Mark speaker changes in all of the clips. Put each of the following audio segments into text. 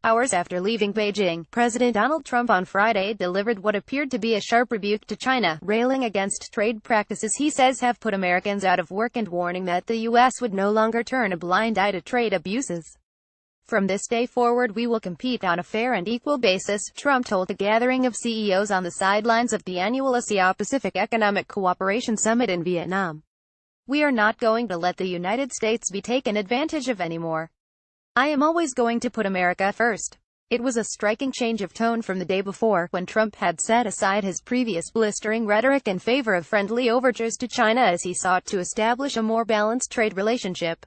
Speaker 1: Hours after leaving Beijing, President Donald Trump on Friday delivered what appeared to be a sharp rebuke to China, railing against trade practices he says have put Americans out of work and warning that the U.S. would no longer turn a blind eye to trade abuses. From this day forward we will compete on a fair and equal basis, Trump told a gathering of CEOs on the sidelines of the annual Asia-Pacific Economic Cooperation Summit in Vietnam. We are not going to let the United States be taken advantage of anymore. I am always going to put America first. It was a striking change of tone from the day before, when Trump had set aside his previous blistering rhetoric in favor of friendly overtures to China as he sought to establish a more balanced trade relationship.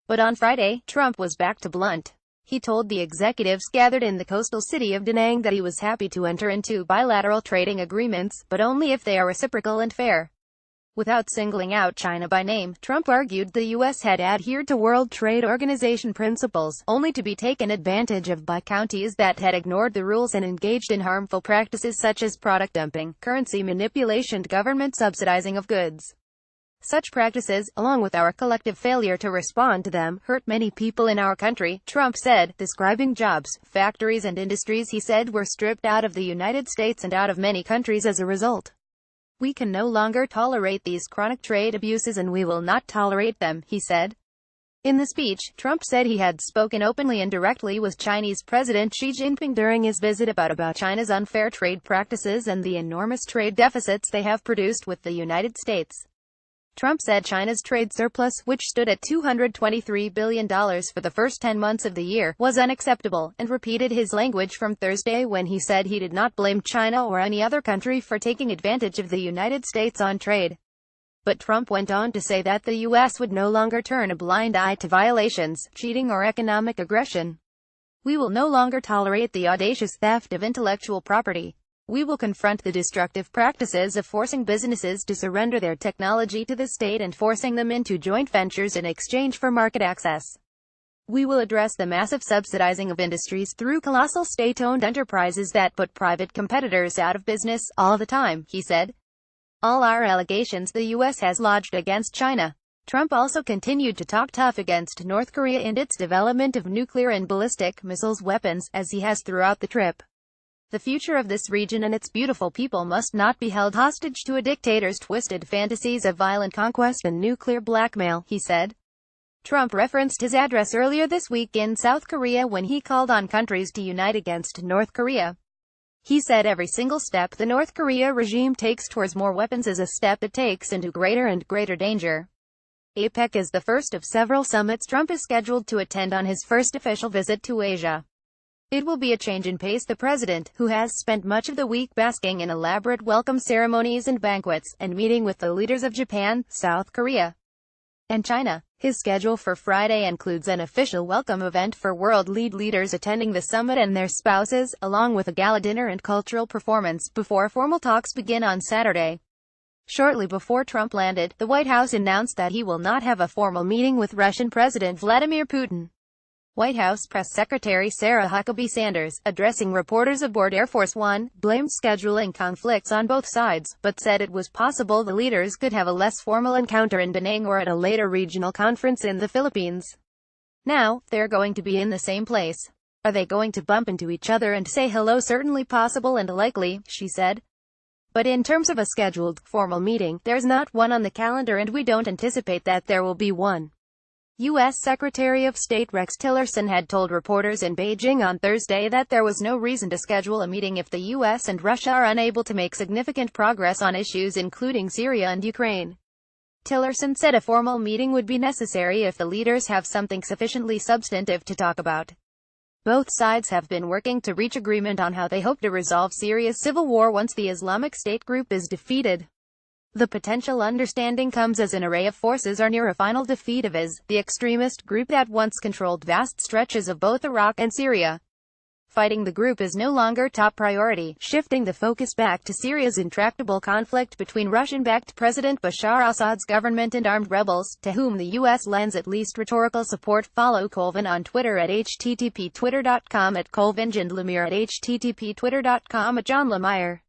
Speaker 1: But on Friday, Trump was back to blunt. He told the executives gathered in the coastal city of Da Nang that he was happy to enter into bilateral trading agreements, but only if they are reciprocal and fair. Without singling out China by name, Trump argued the U.S. had adhered to World Trade Organization principles, only to be taken advantage of by countries that had ignored the rules and engaged in harmful practices such as product dumping, currency manipulation and government subsidizing of goods. Such practices, along with our collective failure to respond to them, hurt many people in our country, Trump said, describing jobs, factories and industries he said were stripped out of the United States and out of many countries as a result. We can no longer tolerate these chronic trade abuses and we will not tolerate them, he said. In the speech, Trump said he had spoken openly and directly with Chinese President Xi Jinping during his visit about China's unfair trade practices and the enormous trade deficits they have produced with the United States. Trump said China's trade surplus, which stood at $223 billion for the first 10 months of the year, was unacceptable, and repeated his language from Thursday when he said he did not blame China or any other country for taking advantage of the United States on trade. But Trump went on to say that the U.S. would no longer turn a blind eye to violations, cheating or economic aggression. We will no longer tolerate the audacious theft of intellectual property. We will confront the destructive practices of forcing businesses to surrender their technology to the state and forcing them into joint ventures in exchange for market access. We will address the massive subsidizing of industries through colossal state-owned enterprises that put private competitors out of business, all the time, he said. All our allegations the U.S. has lodged against China. Trump also continued to talk tough against North Korea and its development of nuclear and ballistic missiles weapons, as he has throughout the trip. The future of this region and its beautiful people must not be held hostage to a dictator's twisted fantasies of violent conquest and nuclear blackmail, he said. Trump referenced his address earlier this week in South Korea when he called on countries to unite against North Korea. He said every single step the North Korea regime takes towards more weapons is a step it takes into greater and greater danger. APEC is the first of several summits Trump is scheduled to attend on his first official visit to Asia. It will be a change in pace. The president, who has spent much of the week basking in elaborate welcome ceremonies and banquets, and meeting with the leaders of Japan, South Korea, and China. His schedule for Friday includes an official welcome event for world leaders attending the summit and their spouses, along with a gala dinner and cultural performance, before formal talks begin on Saturday. Shortly before Trump landed, the White House announced that he will not have a formal meeting with Russian President Vladimir Putin. White House Press Secretary Sarah Huckabee Sanders, addressing reporters aboard Air Force One, blamed scheduling conflicts on both sides, but said it was possible the leaders could have a less formal encounter in Da Nang or at a later regional conference in the Philippines. Now, they're going to be in the same place. Are they going to bump into each other and say hello? Certainly possible and likely, she said. But in terms of a scheduled, formal meeting, there's not one on the calendar and we don't anticipate that there will be one. U.S. Secretary of State Rex Tillerson had told reporters in Beijing on Thursday that there was no reason to schedule a meeting if the U.S. and Russia are unable to make significant progress on issues including Syria and Ukraine. Tillerson said a formal meeting would be necessary if the leaders have something sufficiently substantive to talk about. Both sides have been working to reach agreement on how they hope to resolve Syria's civil war once the Islamic State group is defeated. The potential understanding comes as an array of forces are near a final defeat of IS, the extremist group that once controlled vast stretches of both Iraq and Syria. Fighting the group is no longer top priority, shifting the focus back to Syria's intractable conflict between Russian-backed President Bashar Assad's government and armed rebels, to whom the U.S. lends at least rhetorical support. Follow Colvin on Twitter at http://twitter.com@colvinjandlemire at http://twitter.com@johnlemire.